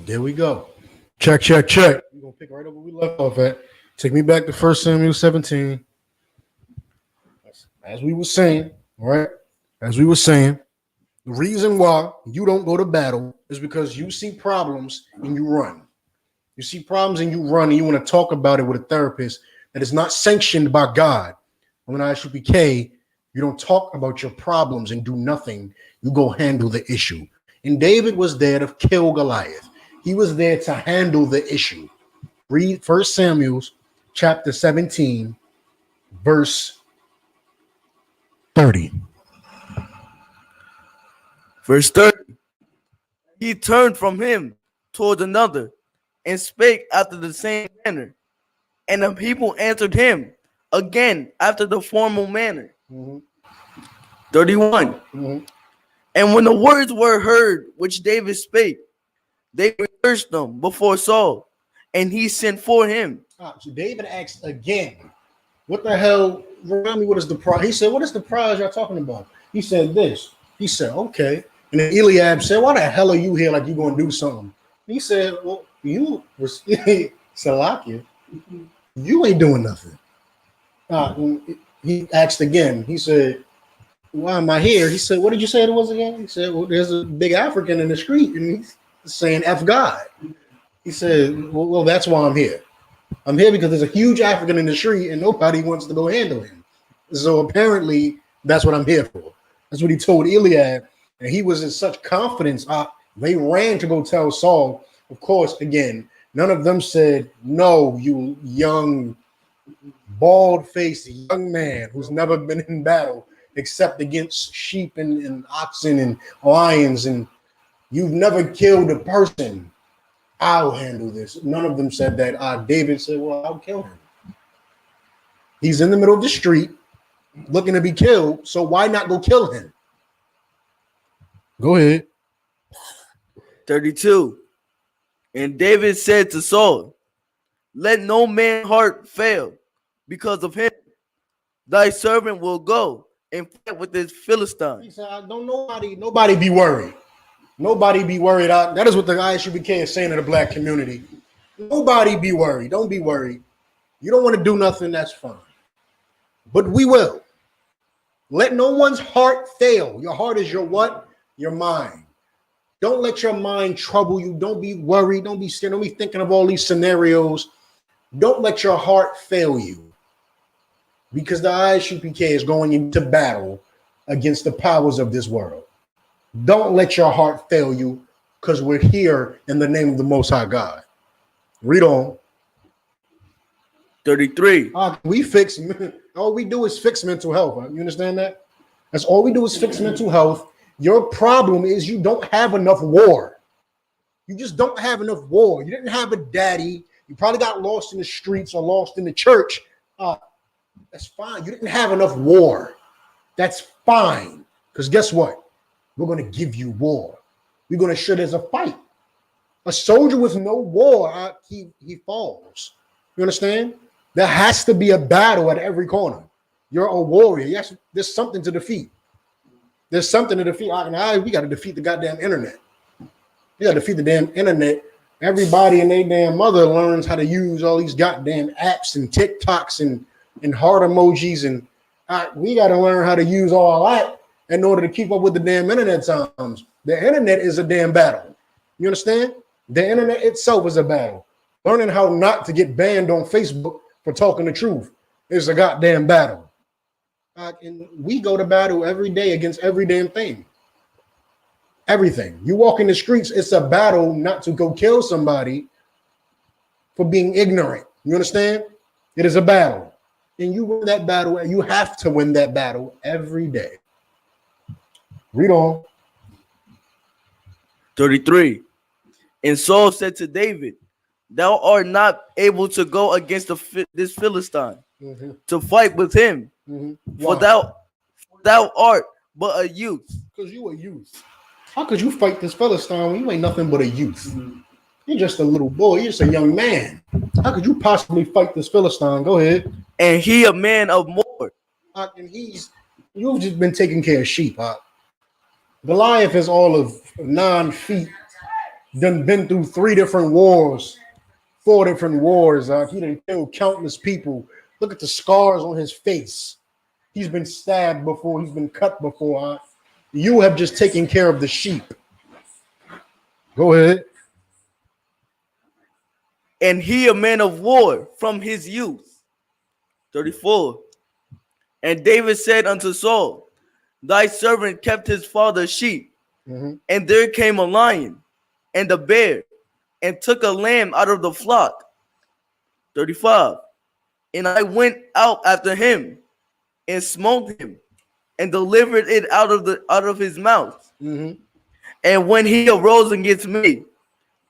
There we go. Check. We're gonna pick right up where we left off at. Take me back to 1 Samuel 17. As we were saying, all right. As we were saying, the reason why you don't go to battle is because you see problems and you run. You see problems and you run, and you want to talk about it with a therapist that is not sanctioned by God. When I.S.U.P.K, you don't talk about your problems and do nothing. You go handle the issue. And David was there to kill Goliath. He was there to handle the issue. Read 1 Samuel chapter 17, verse 30. Verse 30. He turned from him toward another and spake after the same manner. And the people answered him again after the formal manner. 31. And when the words were heard which David spake, they rehearsed them before Saul, and he sent for him. So David asked again, what the hell? Remind me, what is the prize? He said, what is the prize y'all talking about? He said this. He said, okay. And then Eliab said, why the hell are you here like you're going to do something? He said, well, you was Salakia. You ain't doing nothing. He asked again. He said, why am I here? He said, what did you say it was again? He said, well, there's a big African in the street and he's saying F God. He said, well, that's why I'm here. I'm here because there's a huge African in the street and nobody wants to go handle him. So apparently that's what I'm here for. That's what he told Eliab. And he was in such confidence. They ran to go tell Saul. Of course, again, none of them said, no, you young, bald-faced young man who's never been in battle except against sheep and oxen and lions, and you've never killed a person. I'll handle this. None of them said that. David said, well, I'll kill him. He's in the middle of the street looking to be killed, so why not go kill him? Go ahead. 32. And David said to Saul, let no man's heart fail because of him. Thy servant will go and fight with this Philistine. He said, nobody be worried. Nobody be worried. That is what the I.S.U.P.K is saying to the black community. Nobody be worried. Don't be worried. You don't want to do nothing, that's fine. But we will. Let no one's heart fail. Your heart is your what? Your mind. Don't let your mind trouble you. Don't be worried. Don't be scared. Don't be thinking of all these scenarios. Don't let your heart fail you. Because the I.S.U.P.K is going into battle against the powers of this world. Don't let your heart fail you, because we're here in the name of the Most High God. Read on. 33. All we do is fix mental health. You understand that? That's all we do is fix mental health. Your problem is you don't have enough war. You just don't have enough war. You didn't have a daddy. You probably got lost in the streets or lost in the church. That's fine. You didn't have enough war. That's fine. Because guess what? We're going to give you war. We're going to show there's a fight. A soldier with no war, he falls. You understand? There has to be a battle at every corner. You're a warrior. Yes, there's something to defeat. There's something to defeat. We got to defeat the goddamn internet. We got to defeat the damn internet. Everybody and their damn mother learns how to use all these goddamn apps and TikToks and heart emojis. And we got to learn how to use all that in order to keep up with the damn internet times. The internet is a damn battle. You understand? The internet itself is a battle. Learning how not to get banned on Facebook for talking the truth is a goddamn battle. And we go to battle every day against every damn thing. Everything. You walk in the streets, it's a battle not to go kill somebody for being ignorant. You understand? It is a battle. And you win that battle, and you have to win that battle every day. Read on. 33. And Saul said to David, thou art not able to go against this Philistine to fight with him, for thou art but a youth. Because you a youth. How could you fight this Philistine when you ain't nothing but a youth? You're just a little boy. You're just a young man. How could you possibly fight this Philistine? Go ahead. And he a man of more. And you've just been taking care of sheep. Goliath is all of 9 feet Done been through 3 different wars, 4 different wars. He done killed countless people. Look at the scars on his face. He's been stabbed before. He's been cut before. You have just taken care of the sheep. Go ahead. And he a man of war from his youth. 34. And David said unto Saul, thy servant kept his father's sheep. And there came a lion and a bear and took a lamb out of the flock. 35. And I went out after him and smote him and delivered it out of his mouth. And when he arose against me,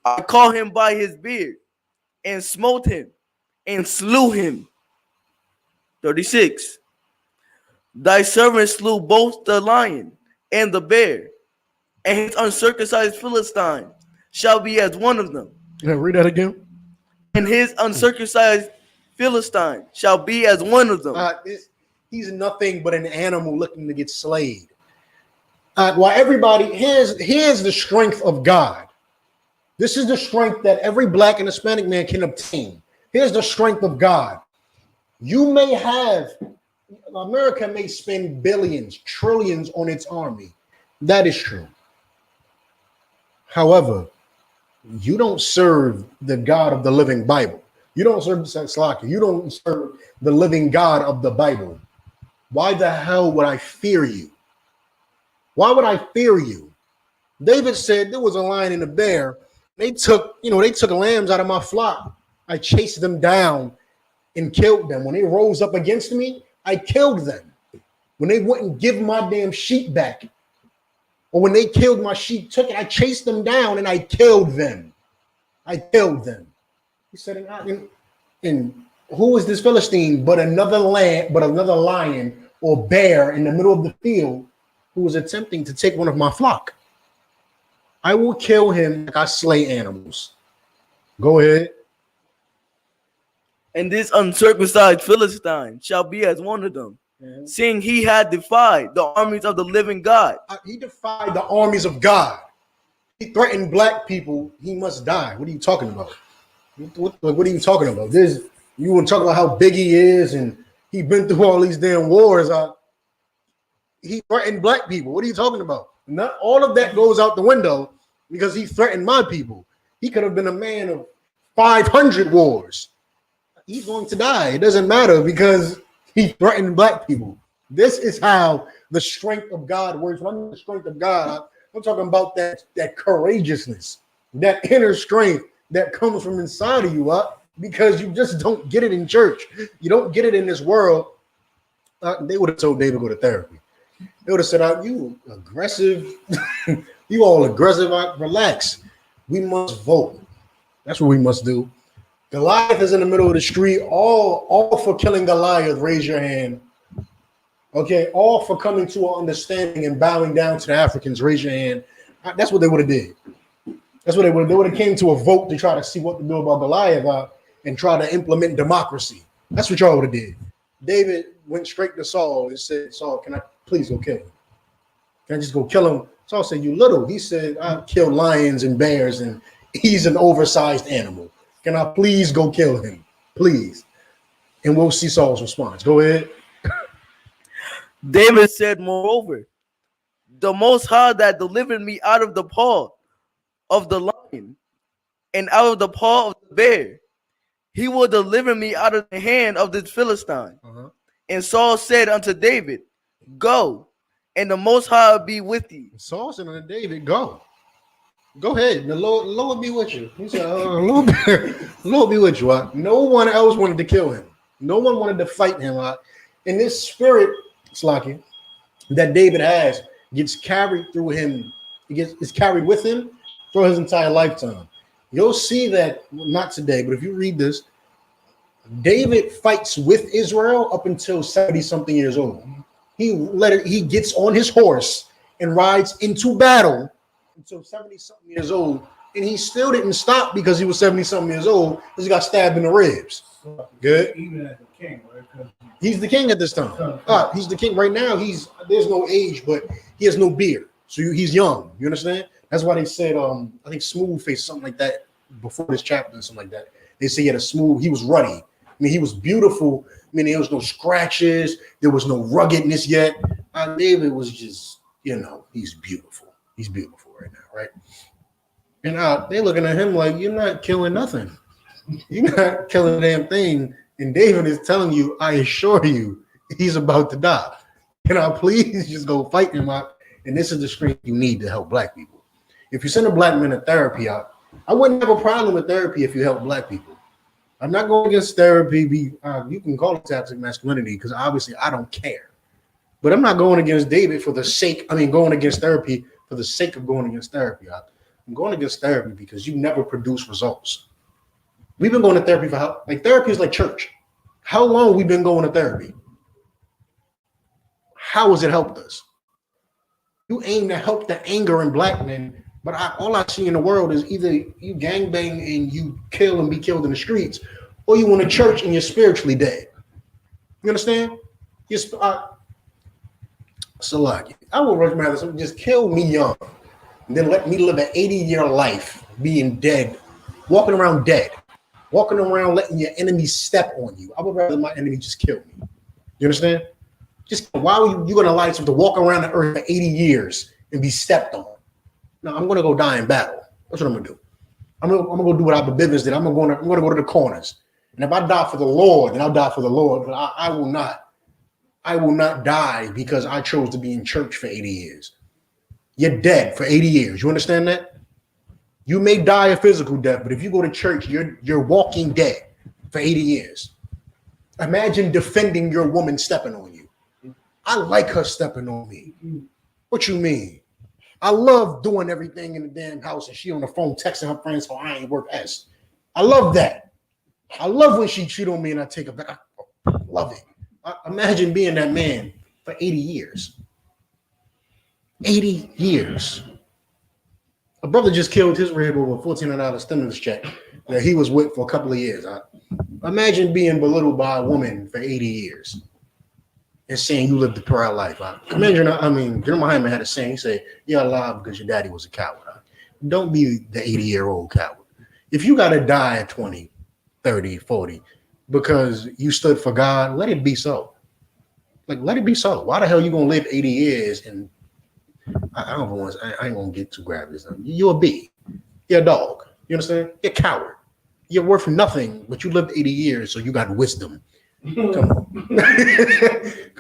I caught him by his beard and smote him and slew him. 36. Thy servant slew both the lion and the bear, and his uncircumcised Philistine shall be as one of them. Yeah, read that again. And his uncircumcised Philistine shall be as one of them. He's nothing but an animal looking to get slayed. While everybody, here's the strength of God. This is the strength that every black and Hispanic man can obtain. Here's the strength of God. You may have, America may spend billions, trillions on its army. That is true. However, you don't serve the God of the living Bible. You don't serve Slaki. You don't serve the living God of the Bible. Why the hell would I fear you? Why would I fear you? David said there was a lion and a bear. They took lambs out of my flock. I chased them down and killed them. When they rose up against me, I killed them. When they wouldn't give my damn sheep back, or when they killed my sheep, took it, I chased them down and I killed them. I killed them. He said, and who is this Philistine but another lion or bear in the middle of the field who was attempting to take one of my flock? I will kill him like I slay animals. Go ahead. And this uncircumcised Philistine shall be as one of them, seeing he had defied the armies of the living God. He defied the armies of God. He threatened black people. He must die. What are you talking about? What are you talking about? You want to talk about how big he is and he been through all these damn wars. He threatened black people. What are you talking about? Not all of that goes out the window because he threatened my people. He could have been a man of 500 wars. He's going to die. It doesn't matter because he threatened black people. This is how the strength of God works. When I mean the strength of God, I'm talking about that courageousness, that inner strength that comes from inside of you, because you just don't get it in church. You don't get it in this world. They would have told David go to therapy. They would have said, you aggressive. You all aggressive. Relax. We must vote. That's what we must do. Goliath is in the middle of the street. All for killing Goliath. Raise your hand. Okay. All for coming to an understanding and bowing down to the Africans. Raise your hand. That's what they would have did. That's what they would have. They would have came to a vote to try to see what to do about Goliath and try to implement democracy. That's what y'all would have did. David went straight to Saul and said, Saul, can I please go kill him? Can I just go kill him? Saul said, you little. He said, I kill lions and bears and he's an oversized animal. Can I please go kill him? Please. And we'll see Saul's response. Go ahead. David said, moreover, the Most High that delivered me out of the paw of the lion and out of the paw of the bear, he will deliver me out of the hand of this Philistine. And Saul said unto David, go, and the Most High be with thee. Saul said unto David, go. Go ahead. The Lord be with you. He said, Lord be with you. No one else wanted to kill him. No one wanted to fight him. And this spirit, Slaki, that David has gets carried through him. It's carried with him for his entire lifetime. You'll see that, not today, but if you read this, David fights with Israel up until 70-something years old. He gets on his horse and rides into battle until 70-something years old, and he still didn't stop because he was 70-something years old because he got stabbed in the ribs. Good. Even as a king, right? He's the king at this time. He's the king right now. There's no age, but he has no beard, so he's young. You understand? That's why they said, I think Smooth Face, something like that, before this chapter, something like that. They say he had a smooth, he was ruddy. I mean, he was beautiful. I mean, there was no scratches, there was no ruggedness yet. David was just, he's beautiful. He's beautiful right now, right? And they're looking at him like, you're not killing nothing. You're not killing a damn thing. And David is telling you, I assure you, he's about to die. Can I please just go fight him out? And this is the strength you need to help black people. If you send a black man to therapy out, I wouldn't have a problem with therapy if you help black people. I'm not going against therapy. You can call it toxic masculinity because obviously I don't care. But I'm not going against David for the sake, going against therapy for the sake of going against therapy. I'm going against therapy because you never produce results. We've been going to therapy for how? Like therapy is like church. How long we been going to therapy? How has it helped us? You aim to help the anger in black men, but all I see in the world is either you gangbang and you kill and be killed in the streets, or you in a church and you're spiritually dead. You understand? Salaki. I would rather just kill me young than let me live an 80-year life being dead, walking around dead, walking around letting your enemies step on you. I would rather my enemy just kill me. You understand? Just why are you going to allow yourself to walk around the earth for 80 years and be stepped on? No, I'm going to go die in battle. That's what I'm going to do. I'm going to go do what Abba Bivens did. I'm going to go to the corners. And if I die for the Lord, then I'll die for the Lord. But I will not die because I chose to be in church for 80 years. You're dead for 80 years. You understand that? You may die a physical death, but if you go to church, you're walking dead for 80 years. Imagine defending your woman stepping on you. I like her stepping on me. What you mean? I love doing everything in the damn house and she on the phone texting her friends, so I ain't work S. I love that. I love when she cheat on me and I take her back. I love it. Imagine being that man for 80 years. 80 years. A brother just killed his rib over a $1,400 stimulus check that he was with for a couple of years. Imagine being belittled by a woman for 80 years. And saying you lived a proud life. General Muhammad had a saying. He said, you're alive because your daddy was a coward. Don't be the 80-year-old coward. If you got to die at 20, 30, 40 because you stood for God, let it be so. Like, let it be so. Why the hell you going to live 80 years and I ain't going to get too grabby. You're a bee. You're a dog. You understand? You're a coward. You're worth nothing, but you lived 80 years, so you got wisdom. Come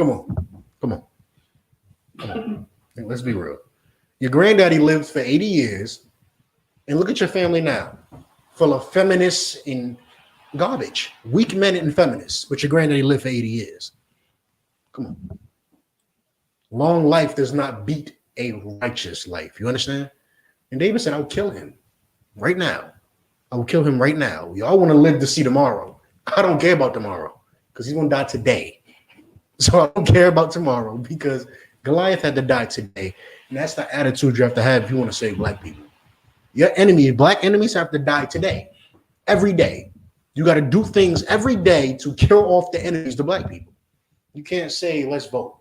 on. Come on. Let's be real. Your granddaddy lived for 80 years, and look at your family now, full of feminists and garbage, weak men and feminists, but your granddaddy lived for 80 years. Come on. Long life does not beat a righteous life. You understand? And David said, I'll kill him right now. I will kill him right now. Y'all want to live to see tomorrow. I don't care about tomorrow. Because he's going to die today. So I don't care about tomorrow because Goliath had to die today. And that's the attitude you have to have if you want to save black people. Your enemy, black enemies have to die today. Every day. You got to do things every day to kill off the enemies to black people. You can't say, let's vote.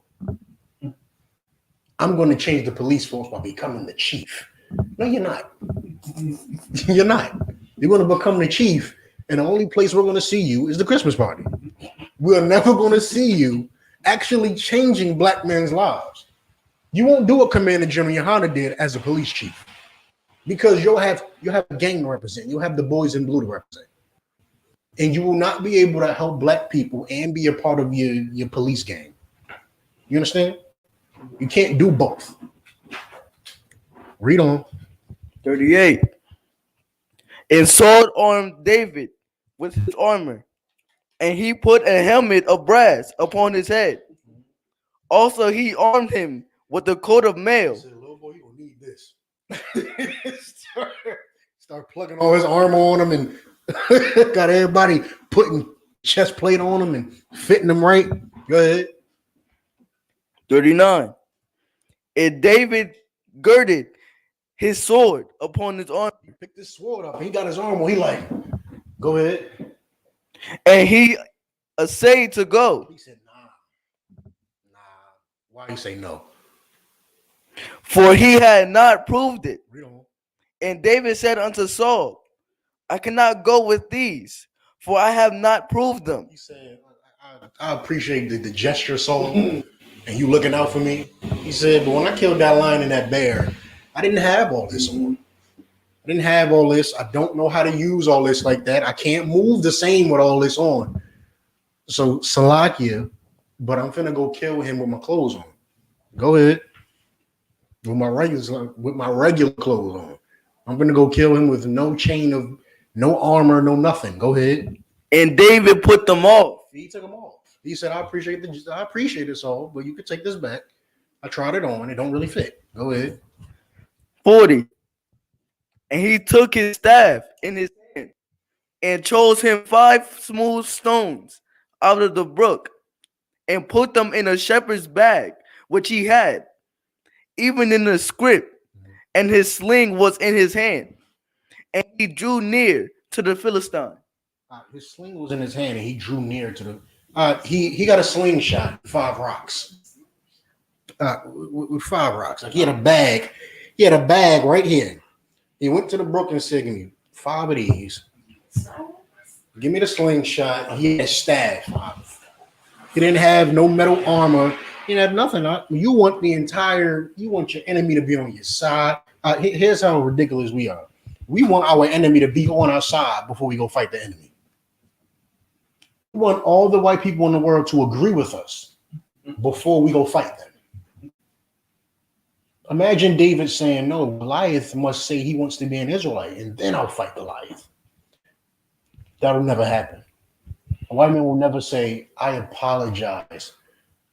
I'm going to change the police force by becoming the chief. No, you're not. You're not. You're going to become the chief. And the only place we're going to see you is the Christmas party. We're never going to see you actually changing black men's lives. You won't do what Commander General YAHANNA did as a police chief because you'll have a gang to represent. You'll have the boys in blue to represent. And you will not be able to help black people and be a part of your police gang. You understand? You can't do both. Read on. 38. And Saul armed David with his armor, and he put a helmet of brass upon his head. Also, he armed him with a coat of mail. He said, little boy, you gonna need this. Start plugging all his armor on him and got everybody putting chest plate on him and fitting them right. Go ahead. 39. And David girded his sword upon his arm. He picked his sword up. He got his armor. He like, go ahead. And he essayed to go. He said, nah. Why you say no? For he had not proved it. Read on. And David said unto Saul, I cannot go with these, for I have not proved them. He said, I appreciate the gesture, Saul, and you looking out for me. He said, but when I killed that lion and that bear, I didn't have all this on. I didn't have all this. I don't know how to use all this like that. I can't move the same with all this on. So, Salakia, but I'm finna go kill him with my clothes on. Go ahead. With my regular clothes on. I'm gonna go kill him with no chain of no armor, no nothing. Go ahead. And David put them off. He took them off. He said, I appreciate this all, but you could take this back. I tried it on, it don't really fit. Go ahead. 40. And he took his staff in his hand and chose him 5 smooth stones out of the brook and put them in a shepherd's bag, which he had, even in the scrip, and his sling was in his hand. And he drew near to the Philistine. His sling was in his hand, and he drew near to the. He got a slingshot, 5 rocks. With 5 rocks, like he had a bag. He had a bag right here. He went to the brook and said, "Give me 5 of these. Give me the slingshot." He had a staff. He didn't have no metal armor. He didn't have nothing. You want your enemy to be on your side. Here's how ridiculous we are. We want our enemy to be on our side before we go fight the enemy. We want all the white people in the world to agree with us before we go fight them. Imagine David saying, no, Goliath must say he wants to be an Israelite, and then I'll fight Goliath. That'll never happen. A white man will never say, I apologize.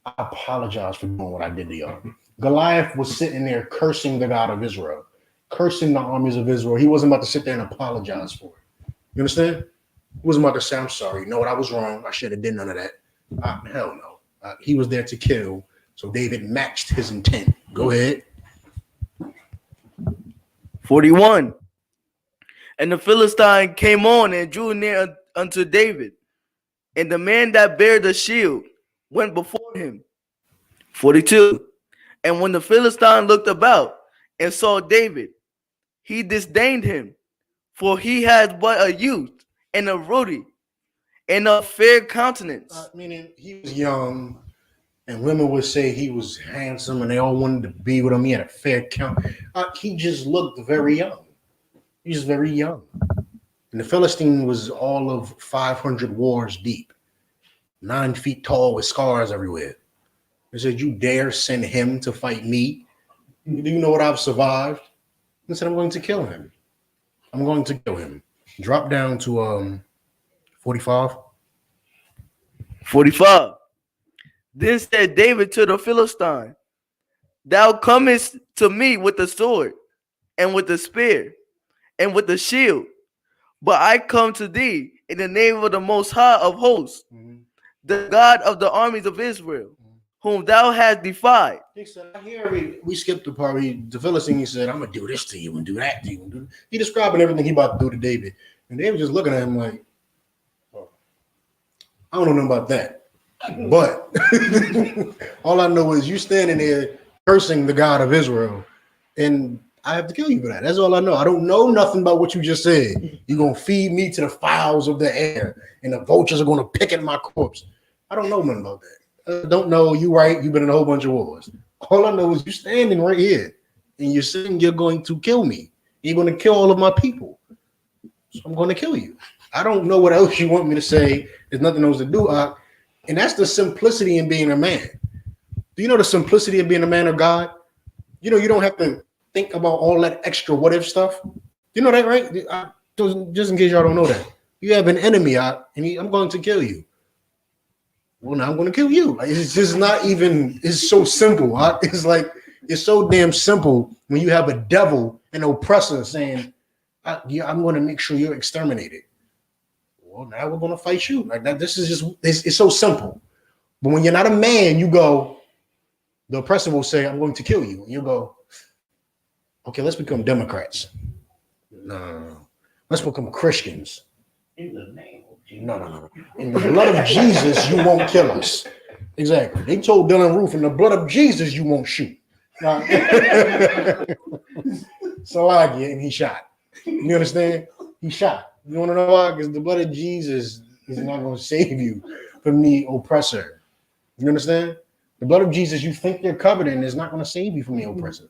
I apologize for doing what I did to y'all. Goliath was sitting there cursing the God of Israel, cursing the armies of Israel. He wasn't about to sit there and apologize for it. You understand? He wasn't about to say, I'm sorry. You know what? I was wrong. I should have done none of that. Hell no. He was there to kill. So David matched his intent. Go ahead. 41. And the Philistine came on and drew near unto David. And the man that bare the shield went before him. 42. And when the Philistine looked about and saw David, he disdained him, for he had but a youth and a ruddy and a fair countenance. Meaning he was young, and women would say he was handsome, and they all wanted to be with him. He had a fair count. He just looked very young. He was very young. And the Philistine was all of 500 wars deep, 9 feet tall with scars everywhere. They said, you dare send him to fight me? Do you know what I've survived? He said, I'm going to kill him. I'm going to kill him. Drop down to 45. 45. Then said David to the Philistine, thou comest to me with the sword and with the spear and with the shield, but I come to thee in the name of the Most High of hosts, the God of the armies of Israel, whom thou hast defied. He said, here we skipped the part. The Philistine, he said, I'm going to do this to you and do that to you. He describing everything he about to do to David. And David just looking at him like, oh, I don't know nothing about that. But all I know is you standing there cursing the God of Israel, and I have to kill you for that. That's all I know. I don't know nothing about what you just said. You're going to feed me to the fowls of the air, and the vultures are going to pick at my corpse. I don't know nothing about that. I don't know. You right. You've been in a whole bunch of wars. All I know is you're standing right here, and you're saying you're going to kill me. You're going to kill all of my people. So I'm going to kill you. I don't know what else you want me to say. There's nothing else to do. And that's the simplicity in being a man. Do you know the simplicity of being a man of God? You know, you don't have to think about all that extra what if stuff. You know that, right? Just in case y'all don't know that. You have an enemy out, and I'm going to kill you. Well, now I'm going to kill you. Like, it's just not even, it's so simple. It's like, it's so damn simple when you have a devil, an oppressor saying, I'm going to make sure you're exterminated. Well, now we're going to fight you. Like that. This is just, it's so simple. But when you're not a man, you go, the oppressor will say, I'm going to kill you. And you go, okay, let's become Democrats. No. Let's become Christians. In the name of Jesus. No. In the blood of Jesus, you won't kill us. Exactly. They told Dylan Roof, in the blood of Jesus, you won't shoot. Salakia, and he shot. You understand? He shot. You want to know why? Because the blood of Jesus is not going to save you from the oppressor. You understand? The blood of Jesus you think you're covered in is not going to save you from the oppressor.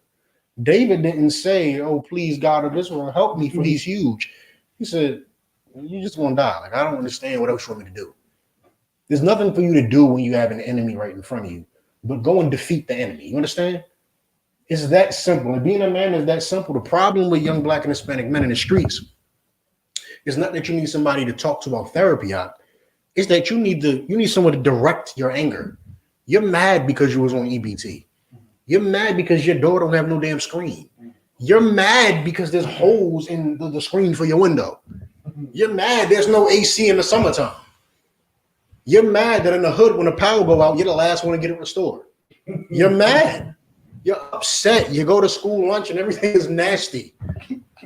David didn't say, "Oh, please, God of Israel, help me, for he's huge." He said, "You're just going to die. Like, I don't understand what else you want me to do. There's nothing for you to do when you have an enemy right in front of you, but go and defeat the enemy." You understand? It's that simple. And being a man is that simple. The problem with young Black and Hispanic men in the streets is not that you need somebody to talk to about therapy out. It's that you need someone to direct your anger. You're mad because you was on EBT. You're mad because your door don't have no damn screen. You're mad because there's holes in the screen for your window. You're mad there's no AC in the summertime. You're mad that in the hood when the power go out, you're the last one to get it restored. You're mad. You're upset. You go to school lunch and everything is nasty.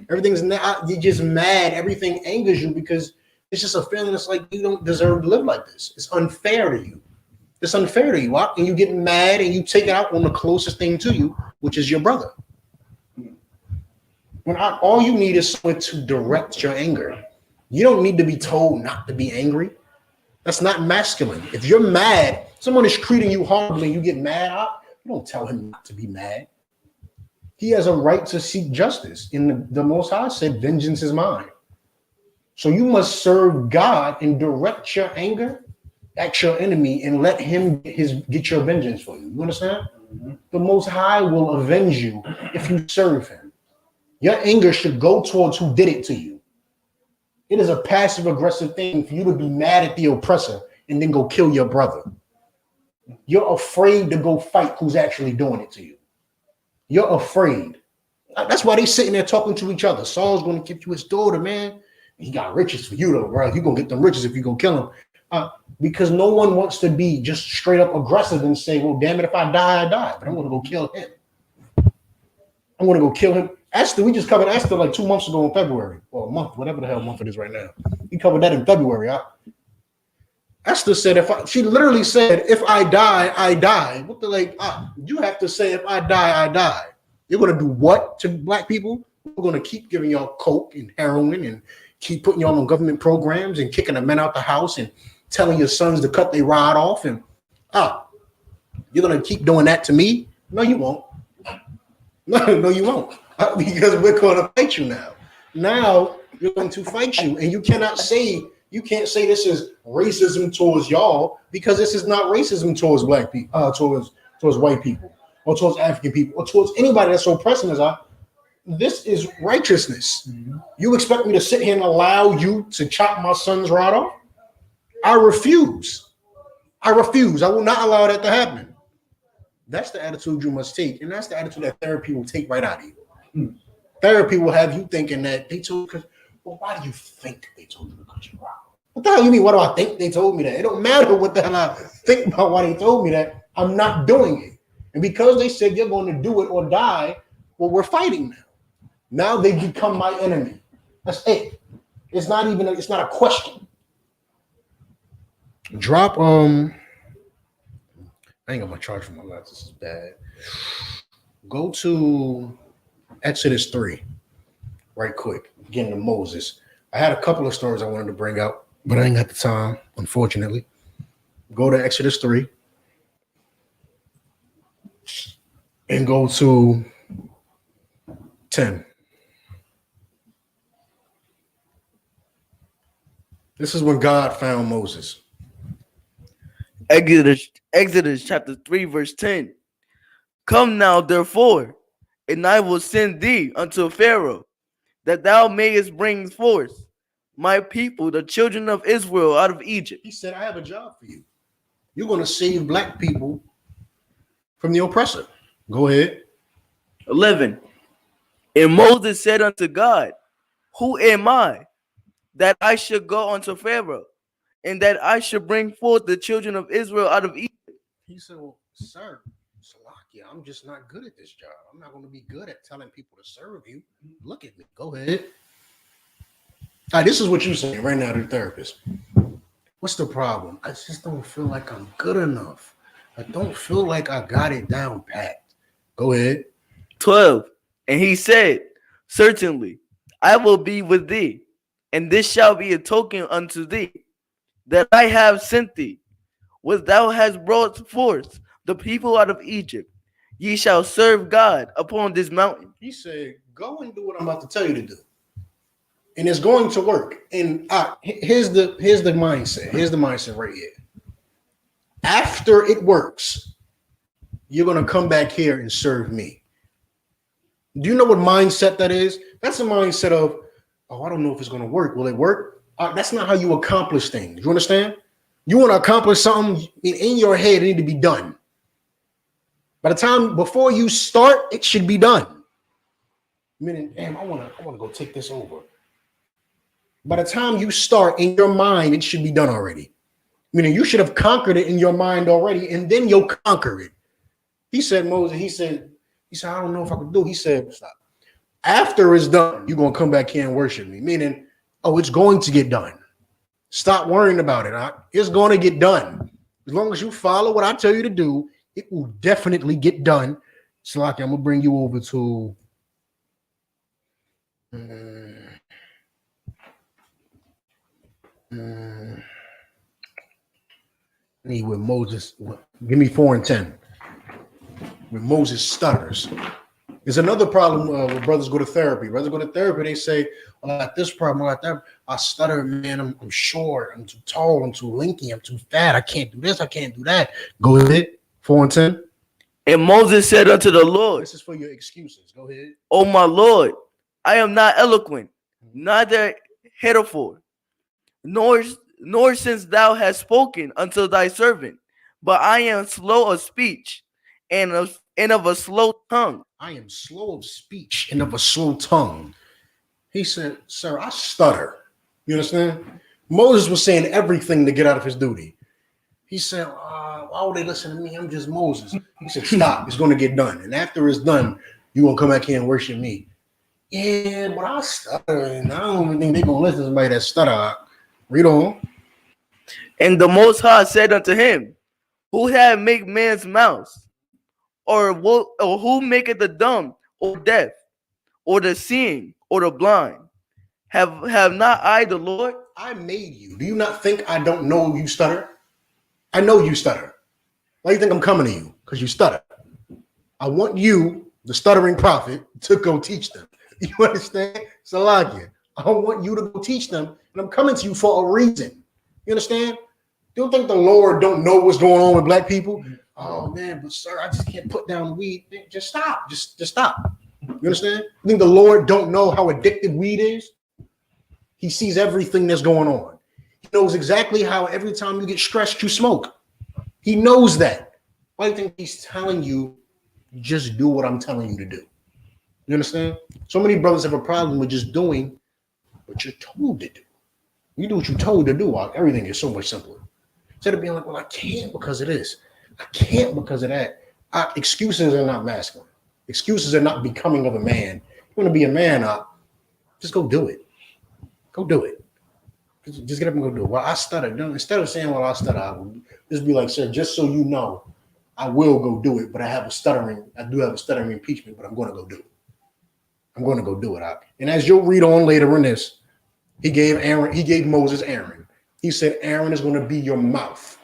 You're just mad. Everything angers you because it's just a feeling. It's like you don't deserve to live like this. It's unfair to you. It's unfair to you. And you get mad and you take it out on the closest thing to you, which is your brother. All you need is someone to direct your anger. You don't need to be told not to be angry. That's not masculine. If you're mad, someone is treating you horribly and you get mad, you don't tell him not to be mad. He has a right to seek justice. And the Most High said, vengeance is mine. So you must serve God and direct your anger at your enemy and let him get your vengeance for you. You understand? Mm-hmm. The Most High will avenge you if you serve him. Your anger should go towards who did it to you. It is a passive aggressive thing for you to be mad at the oppressor and then go kill your brother. You're afraid to go fight who's actually doing it to you. You're afraid. That's why they sitting there talking to each other. Saul's going to give you his daughter, man. He got riches for you, though, bro. You're going to get them riches if you go kill him. Because no one wants to be just straight up aggressive and say, well, damn it, if I die, I die. But I'm going to go kill him. I'm going to go kill him. Esther, we just covered Esther like 2 months ago in February. Or a month, whatever the hell month it is right now. We covered that in February. Esther said, she literally said, if I die, I die. What the you have to say, if I die, I die. You're going to do what to Black people? We're going to keep giving y'all coke and heroin and keep putting y'all on government programs and kicking the men out the house and telling your sons to cut their rod off. And you're going to keep doing that to me? No, you won't. No, you won't. Because we're going to fight you now. Now you're going to fight you. And you can't say this is racism towards y'all, because this is not racism towards Black people, towards white people, or towards African people, or towards anybody that's oppressing us. This is righteousness. Mm-hmm. You expect me to sit here and allow you to chop my son's rod off? I refuse. I will not allow that to happen. That's the attitude you must take, and that's the attitude that therapy will take right out of you. Mm. Therapy will have you thinking that they told you. Well, why do you think they told you to cut your rod? What the hell you mean? What do I think they told me that? It don't matter what the hell I think about why they told me that. I'm not doing it, and because they said you're going to do it or die, well, we're fighting now. Now they become my enemy. That's it. It's not a question. Drop I ain't got my charge for my life. This is bad. Go to Exodus 3 right quick. Getting to Moses. I had a couple of stories I wanted to bring out, but I ain't got the time, unfortunately. Go to Exodus 3 and go to 10. This is when God found Moses. Exodus chapter 3, verse 10. Come now, therefore, and I will send thee unto Pharaoh, that thou mayest bring forth my people, the children of Israel, out of Egypt. He said, I have a job for you. You're going to save Black people from the oppressor. Go ahead. 11. And Moses said unto God, who am I, that I should go unto Pharaoh, and that I should bring forth the children of Israel out of Egypt? He said, well, sir, Salakia, I'm just not good at this job. I'm not going to be good at telling people to serve you. Look at me. Go ahead. All right, this is what you're saying right now to the therapist. What's the problem? I just don't feel like I'm good enough. I don't feel like I got it down packed. Go ahead. 12. And he said, certainly, I will be with thee, and this shall be a token unto thee, that I have sent thee. When thou hast brought forth the people out of Egypt, ye shall serve God upon this mountain. He said, go and do what I'm about to tell you to do. And it's going to work. And here's the mindset. Here's the mindset right here. After it works, you're going to come back here and serve me. Do you know what mindset that is? That's a mindset of, oh, I don't know if it's going to work. Will it work? That's not how you accomplish things. You understand? You want to accomplish something in your head, it need to be done. By the time before you start, it should be done. Meaning, damn, I want to go take this over. By the time you start in your mind, it should be done already. Meaning you should have conquered it in your mind already, and then you'll conquer it. He said, Moses, he said, I don't know if I can do it. He said, stop. After it's done, you're going to come back here and worship me. Meaning, oh, it's going to get done. Stop worrying about it. It's going to get done. As long as you follow what I tell you to do, it will definitely get done. Shalaki, I'm going to bring you over to... need with Moses. Give me 4 and 10. When Moses stutters. There's another problem when brothers go to therapy. Brothers go to therapy, they say, oh, I got this problem, I got that. I stutter, man. I'm short. I'm too tall. I'm too lanky. I'm too fat. I can't do this. I can't do that. Go ahead. 4 and 10. And Moses said unto the Lord, this is for your excuses. Go ahead. O my Lord, I am not eloquent, neither heretofore, nor since thou hast spoken unto thy servant, but I am slow of speech and of a slow tongue. I am slow of speech and of a slow tongue. He said, sir, I stutter. You understand? Moses was saying everything to get out of his duty. He said, why would they listen to me? I'm just Moses. He said, stop. It's going to get done. And after it's done, you're going to come back here and worship me. Yeah, but I stutter. And I don't even think they're going to listen to somebody that stutter. Read on. And the Most High said unto him, who had made man's mouth? Or who maketh the dumb or deaf, or the seeing, or the blind? Have not I the Lord? I made you. Do you not think I don't know you stutter? I know you stutter. Why do you think I'm coming to you? Because you stutter. I want you, the stuttering prophet, to go teach them. You understand? Salakia. I want you to go teach them, and I'm coming to you for a reason. You understand? You don't think the Lord don't know what's going on with black people? Oh man, but sir, I just can't put down weed. Just stop. Just stop. You understand? You think the Lord don't know how addictive weed is? He sees everything that's going on. He knows exactly how every time you get stressed, you smoke. He knows that. Why do you think he's telling you, just do what I'm telling you to do? You understand? So many brothers have a problem with just doing what you're told to do. You do what you're told to do, everything is so much simpler. Instead of being like, well, I can't because of this. I can't because of that. Excuses are not masculine. Excuses are not becoming of a man. You want to be a man, just go do it. Go do it. Just get up and go do it. Well, I stutter. Instead of saying, well, I stutter, I will just be like, sir, just so you know, I will go do it, but I do have a stuttering impeachment, but I'm going to go do it. I'm going to go do it. And as you'll read on later in this, he gave Moses Aaron. He said, Aaron is going to be your mouth.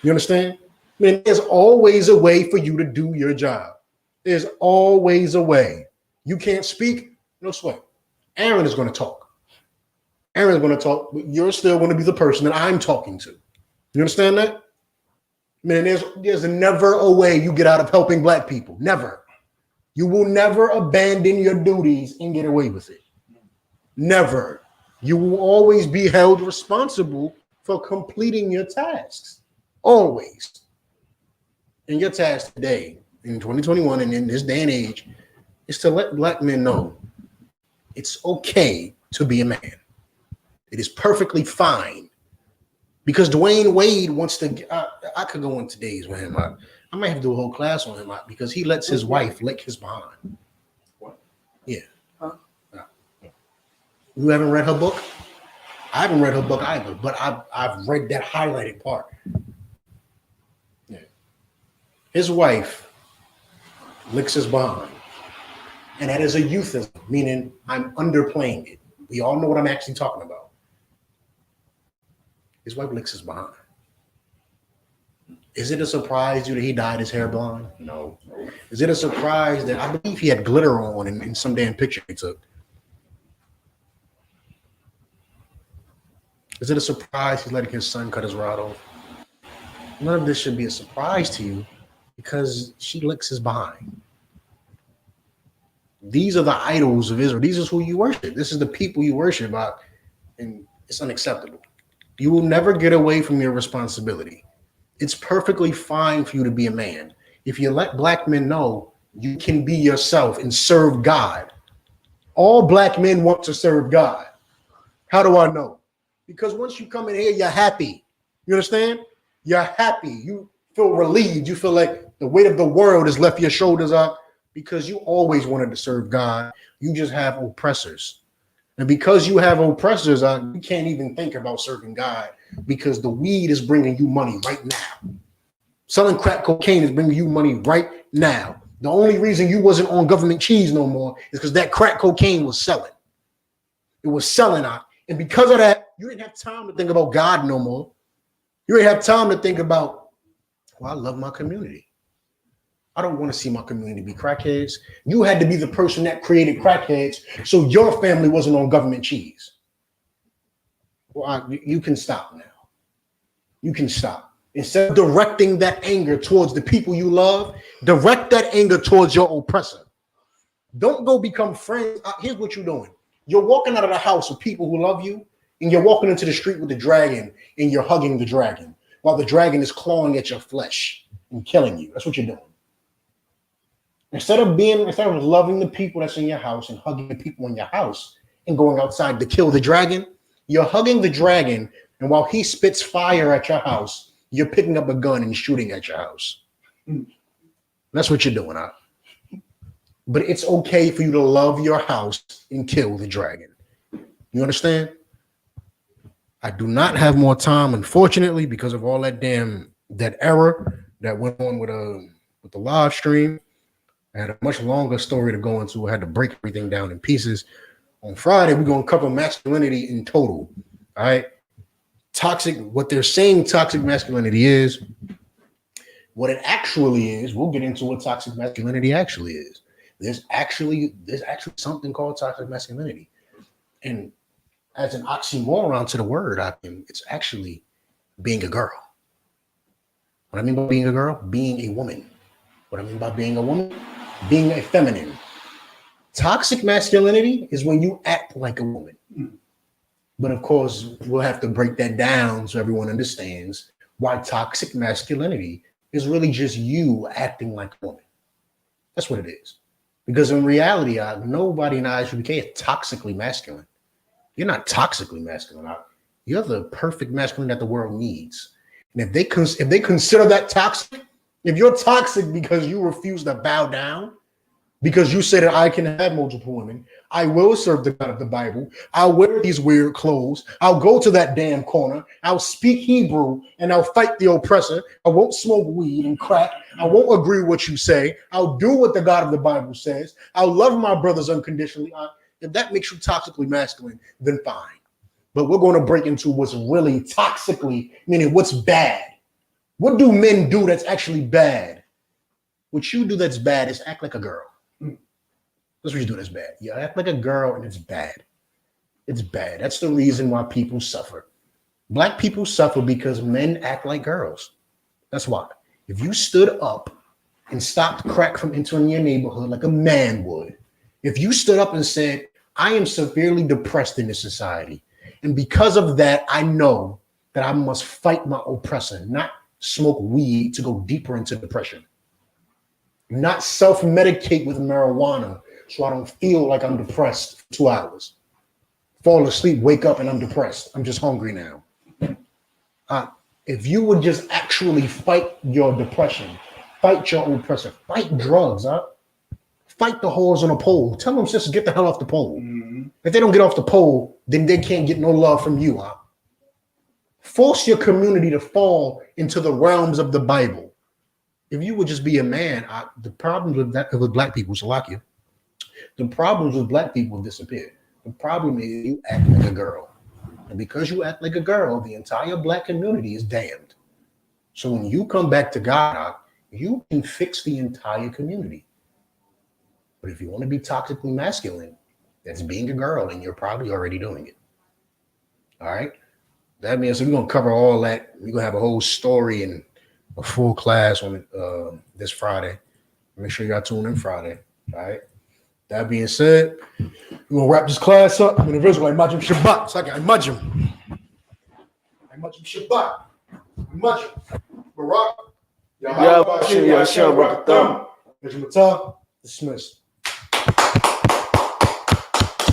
You understand? I mean, there's always a way for you to do your job. There's always a way. You can't speak, no sweat. Aaron is going to talk. Aaron is going to talk, but you're still going to be the person that I'm talking to. You understand that? Man, there's never a way you get out of helping black people. Never. You will never abandon your duties and get away with it. Never. You will always be held responsible for completing your tasks. Always. And your task today, in 2021 and in this day and age, is to let black men know it's okay to be a man. It is perfectly fine. Because Dwayne Wade wants to, I could go into days with him. I might have to do a whole class on him because he lets his wife lick his behind. What? Yeah. Huh? You haven't read her book? I haven't read her book either, but I've read that highlighted part. Yeah. His wife licks his behind. And that is a euphemism, meaning I'm underplaying it. We all know what I'm actually talking about. His wife licks his behind. Is it a surprise to you that he dyed his hair blonde? No. Is it a surprise that I believe he had glitter on in some damn picture he took? Is it a surprise he's letting his son cut his rod off? None of this should be a surprise to you because she licks his behind. These are the idols of Israel. These is who you worship. This is the people you worship, and it's unacceptable. You will never get away from your responsibility. It's perfectly fine for you to be a man. If you let black men know you can be yourself and serve God. All black men want to serve God. How do I know? Because once you come in here, you're happy. You understand? You're happy. You feel relieved. You feel like the weight of the world has left your shoulders up because you always wanted to serve God. You just have oppressors. And because you have oppressors, you can't even think about serving God because the weed is bringing you money right now. Selling crack cocaine is bringing you money right now. The only reason you wasn't on government cheese no more is because that crack cocaine was selling. It was selling out. And because of that, you didn't have time to think about God no more. You didn't have time to think about, well, I love my community. I don't want to see my community be crackheads. You had to be the person that created crackheads so your family wasn't on government cheese. Well, you can stop now. You can stop. Instead of directing that anger towards the people you love, direct that anger towards your oppressor. Don't go become friends. Here's what you're doing. You're walking out of the house with people who love you, and you're walking into the street with the dragon, and you're hugging the dragon while the dragon is clawing at your flesh and killing you. That's what you're doing. Instead of loving the people that's in your house and hugging the people in your house and going outside to kill the dragon, you're hugging the dragon, and while he spits fire at your house, you're picking up a gun and shooting at your house. That's what you're doing, huh? But it's okay for you to love your house and kill the dragon. You understand? I do not have more time, unfortunately, because of all that error that went on with the live stream. I had a much longer story to go into. I had to break everything down in pieces. On Friday, we're going to cover masculinity in total. All right. What they're saying toxic masculinity is, what it actually is, we'll get into what toxic masculinity actually is. There's actually something called toxic masculinity. And as an oxymoron to the word, it's actually being a girl. What I mean by being a girl, being a woman. What I mean by being a woman, being a feminine. Toxic masculinity is when you act like a woman. But of course, we'll have to break that down so everyone understands why toxic masculinity is really just you acting like a woman. That's what it is. Because in reality, nobody in I.S.U.P.K is toxically masculine. You're not toxically masculine. You're the perfect masculine that the world needs. And if they consider that toxic, if you're toxic because you refuse to bow down, because you say that I can have multiple women, I will serve the God of the Bible, I'll wear these weird clothes, I'll go to that damn corner, I'll speak Hebrew, and I'll fight the oppressor, I won't smoke weed and crack, I won't agree with what you say, I'll do what the God of the Bible says, I'll love my brothers unconditionally. If that makes you toxically masculine, then fine. But we're going to break into what's really toxically, meaning what's bad. What do men do that's actually bad? What you do that's bad is act like a girl. That's what you do that's bad. You act like a girl and it's bad. It's bad. That's the reason why people suffer. Black people suffer because men act like girls. That's why. If you stood up and stopped crack from entering your neighborhood like a man would, if you stood up and said, I am severely depressed in this society, and because of that, I know that I must fight my oppressor, not smoke weed to go deeper into depression, not self-medicate with marijuana so I don't feel like I'm depressed for 2 hours, fall asleep, wake up, and I'm depressed. I'm just hungry now. If you would just actually fight your depression, fight your oppressor, fight drugs, fight the whores on a pole. Tell them, sisters, get the hell off the pole. Mm-hmm. If they don't get off the pole, then they can't get no love from you. Force your community to fall into the realms of the Bible. if you would just be a man, the problems with black people, Salakia, the problems with black people disappear. The problem is you act like a girl. And because you act like a girl, the entire black community is damned. So when you come back to God, you can fix the entire community. But if you want to be toxically masculine, that's being a girl, and you're probably already doing it. All right? That means we're going to cover all that. We're going to have a whole story and a full class on this Friday. Make sure y'all tune in Friday. All right? That being said, we're going to wrap this class up. I'm going to visit like Majim Shabbat. It's like I Majim. I Majim Shabbat. Majim. Barak. Yahweh. Yahweh. Yahweh. Yahweh. Yahweh. Dismissed.